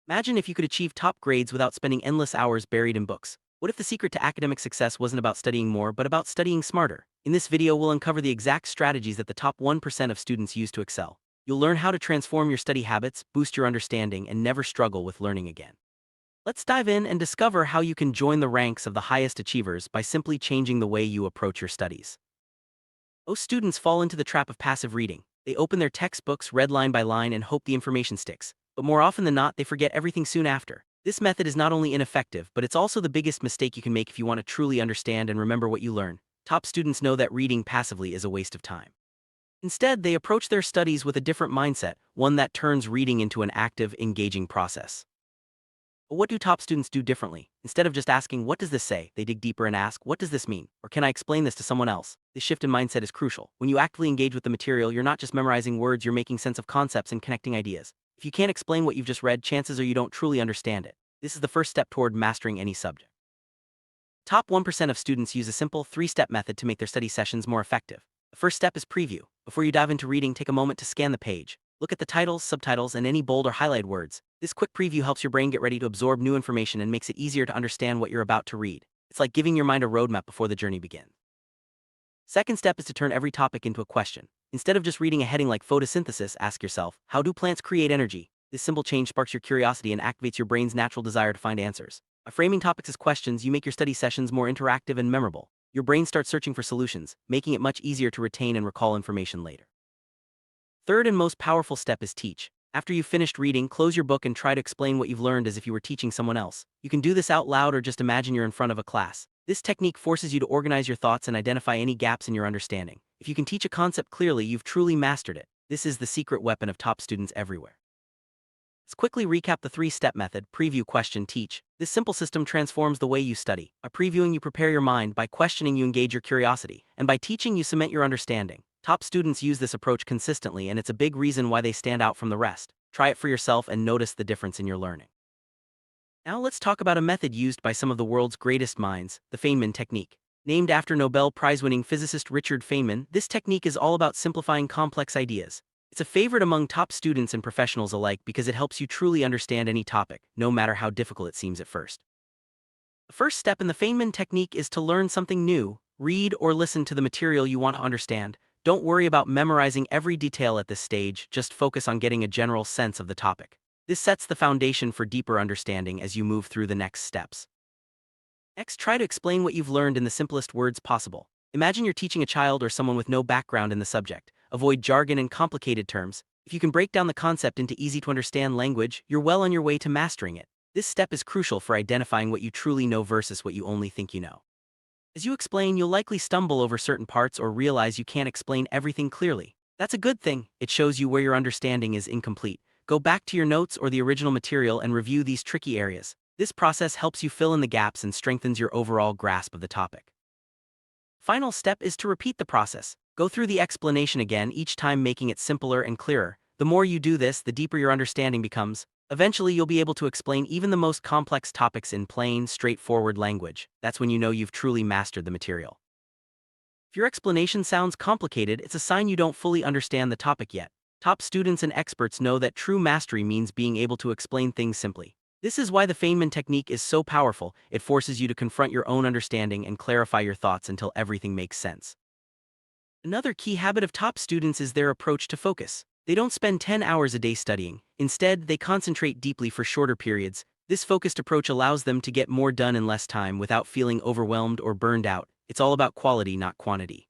Imagine if you could achieve top grades without spending endless hours buried in books. What if the secret to academic success wasn't about studying more but about studying smarter? In this video, we'll uncover the exact strategies that the top 1% of students use to excel. You'll learn how to transform your study habits, boost your understanding, and never struggle with learning again. Let's dive in and discover how you can join the ranks of the highest achievers by simply changing the way you approach your studies. Most students fall into the trap of passive reading. They open their textbooks, read line by line, and hope the information sticks. But more often than not, they forget everything soon after. This method is not only ineffective, but it's also the biggest mistake you can make if you want to truly understand and remember what you learn. Top students know that reading passively is a waste of time. Instead, they approach their studies with a different mindset, one that turns reading into an active, engaging process. But what do top students do differently? Instead of just asking, "What does this say?" they dig deeper and ask, "What does this mean?" Or, "Can I explain this to someone else?" This shift in mindset is crucial. When you actively engage with the material, you're not just memorizing words, you're making sense of concepts and connecting ideas. If you can't explain what you've just read, chances are you don't truly understand it. This is the first step toward mastering any subject. Top 1% of students use a simple three-step method to make their study sessions more effective. The first step is preview. Before you dive into reading, take a moment to scan the page. Look at the titles, subtitles, and any bold or highlighted words. This quick preview helps your brain get ready to absorb new information and makes it easier to understand what you're about to read. It's like giving your mind a roadmap before the journey begins. Second step is to turn every topic into a question. Instead of just reading a heading like photosynthesis, ask yourself, how do plants create energy? This simple change sparks your curiosity and activates your brain's natural desire to find answers. By framing topics as questions, you make your study sessions more interactive and memorable. Your brain starts searching for solutions, making it much easier to retain and recall information later. Third and most powerful step is teach. After you've finished reading, close your book and try to explain what you've learned as if you were teaching someone else. You can do this out loud or just imagine you're in front of a class. This technique forces you to organize your thoughts and identify any gaps in your understanding. If you can teach a concept clearly, you've truly mastered it. This is the secret weapon of top students everywhere. Let's quickly recap the three-step method: preview, question, teach. This simple system transforms the way you study. By previewing, you prepare your mind; by questioning, you engage your curiosity; and by teaching, you cement your understanding. Top students use this approach consistently, and it's a big reason why they stand out from the rest. Try it for yourself and notice the difference in your learning. Now let's talk about a method used by some of the world's greatest minds, the Feynman technique. Named after Nobel Prize-winning physicist Richard Feynman, this technique is all about simplifying complex ideas. It's a favorite among top students and professionals alike because it helps you truly understand any topic, no matter how difficult it seems at first. The first step in the Feynman technique is to learn something new. Read or listen to the material you want to understand. Don't worry about memorizing every detail at this stage, just focus on getting a general sense of the topic. This sets the foundation for deeper understanding as you move through the next steps. Next, try to explain what you've learned in the simplest words possible. Imagine you're teaching a child or someone with no background in the subject. Avoid jargon and complicated terms. If you can break down the concept into easy-to-understand language, you're well on your way to mastering it. This step is crucial for identifying what you truly know versus what you only think you know. As you explain, you'll likely stumble over certain parts or realize you can't explain everything clearly. That's a good thing. It shows you where your understanding is incomplete. Go back to your notes or the original material and review these tricky areas. This process helps you fill in the gaps and strengthens your overall grasp of the topic. Final step is to repeat the process. Go through the explanation again, each time making it simpler and clearer. The more you do this, the deeper your understanding becomes. Eventually, you'll be able to explain even the most complex topics in plain, straightforward language. That's when you know you've truly mastered the material. If your explanation sounds complicated, it's a sign you don't fully understand the topic yet. Top students and experts know that true mastery means being able to explain things simply. This is why the Feynman technique is so powerful. It forces you to confront your own understanding and clarify your thoughts until everything makes sense. Another key habit of top students is their approach to focus. They don't spend 10 hours a day studying. Instead, they concentrate deeply for shorter periods. This focused approach allows them to get more done in less time without feeling overwhelmed or burned out. It's all about quality, not quantity.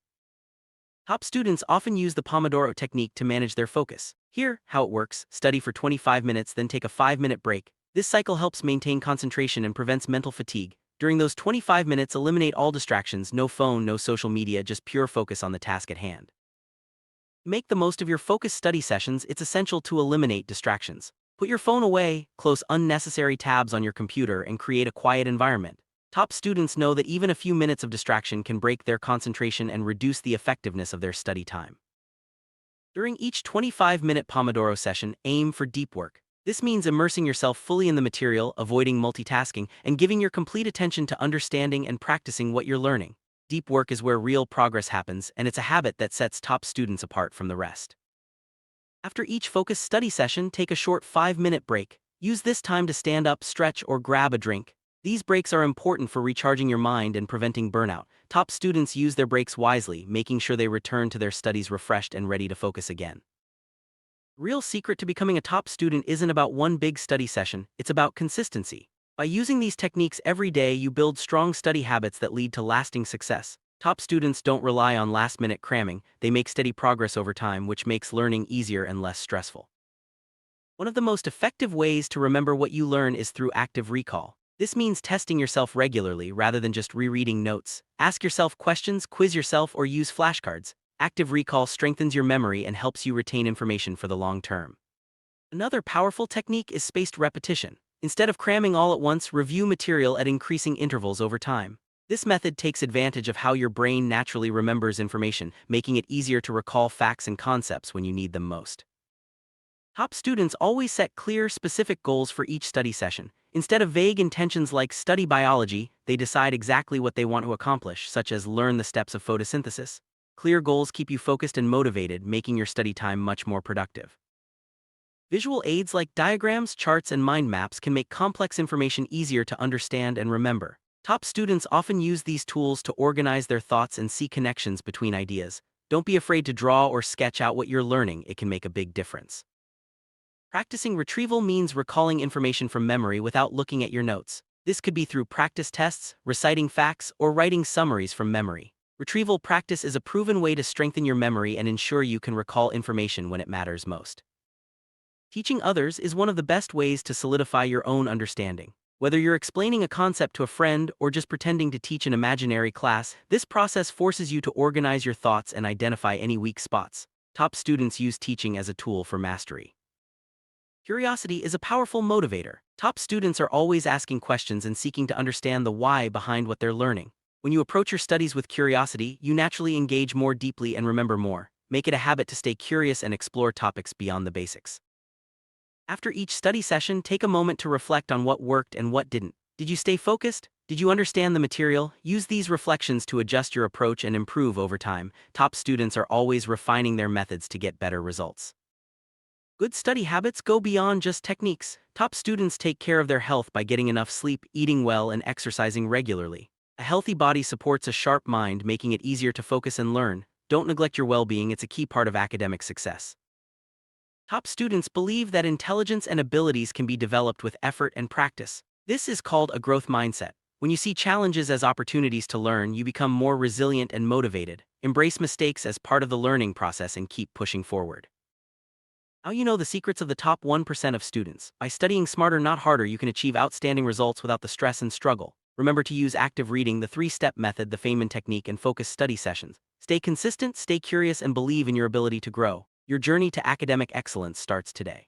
Top students often use the Pomodoro technique to manage their focus. Here, how it works: study for 25 minutes, then take a 5-minute break. This cycle helps maintain concentration and prevents mental fatigue. During those 25 minutes, eliminate all distractions: no phone, no social media, just pure focus on the task at hand. Make the most of your focused study sessions. It's essential to eliminate distractions. Put your phone away, close unnecessary tabs on your computer, and create a quiet environment. Top students know that even a few minutes of distraction can break their concentration and reduce the effectiveness of their study time. During each 25-minute Pomodoro session, aim for deep work. This means immersing yourself fully in the material, avoiding multitasking, and giving your complete attention to understanding and practicing what you're learning. Deep work is where real progress happens, and it's a habit that sets top students apart from the rest. After each focused study session, take a short 5-minute break. Use this time to stand up, stretch, or grab a drink. These breaks are important for recharging your mind and preventing burnout. Top students use their breaks wisely, making sure they return to their studies refreshed and ready to focus again. Real secret to becoming a top student isn't about one big study session, it's about consistency. By using these techniques every day, you build strong study habits that lead to lasting success. Top students don't rely on last-minute cramming, they make steady progress over time, which makes learning easier and less stressful. One of the most effective ways to remember what you learn is through active recall. This means testing yourself regularly rather than just rereading notes. Ask yourself questions, quiz yourself, or use flashcards. Active recall strengthens your memory and helps you retain information for the long term. Another powerful technique is spaced repetition. Instead of cramming all at once, review material at increasing intervals over time. This method takes advantage of how your brain naturally remembers information, making it easier to recall facts and concepts when you need them most. Top students always set clear, specific goals for each study session. Instead of vague intentions like study biology, they decide exactly what they want to accomplish, such as learn the steps of photosynthesis. Clear goals keep you focused and motivated, making your study time much more productive. Visual aids like diagrams, charts, and mind maps can make complex information easier to understand and remember. Top students often use these tools to organize their thoughts and see connections between ideas. Don't be afraid to draw or sketch out what you're learning, it can make a big difference. Practicing retrieval means recalling information from memory without looking at your notes. This could be through practice tests, reciting facts, or writing summaries from memory. Retrieval practice is a proven way to strengthen your memory and ensure you can recall information when it matters most. Teaching others is one of the best ways to solidify your own understanding. Whether you're explaining a concept to a friend or just pretending to teach an imaginary class, this process forces you to organize your thoughts and identify any weak spots. Top students use teaching as a tool for mastery. Curiosity is a powerful motivator. Top students are always asking questions and seeking to understand the why behind what they're learning. When you approach your studies with curiosity, you naturally engage more deeply and remember more. Make it a habit to stay curious and explore topics beyond the basics. After each study session, take a moment to reflect on what worked and what didn't. Did you stay focused? Did you understand the material? Use these reflections to adjust your approach and improve over time. Top students are always refining their methods to get better results. Good study habits go beyond just techniques. Top students take care of their health by getting enough sleep, eating well, and exercising regularly. A healthy body supports a sharp mind, making it easier to focus and learn. Don't neglect your well-being, it's a key part of academic success. Top students believe that intelligence and abilities can be developed with effort and practice. This is called a growth mindset. When you see challenges as opportunities to learn, you become more resilient and motivated. Embrace mistakes as part of the learning process and keep pushing forward. How you know the secrets of the top 1% of students. By studying smarter, not harder, you can achieve outstanding results without the stress and struggle. Remember to use active reading, the 3-step method, the Feynman technique, and focused study sessions. Stay consistent, stay curious, and believe in your ability to grow. Your journey to academic excellence starts today.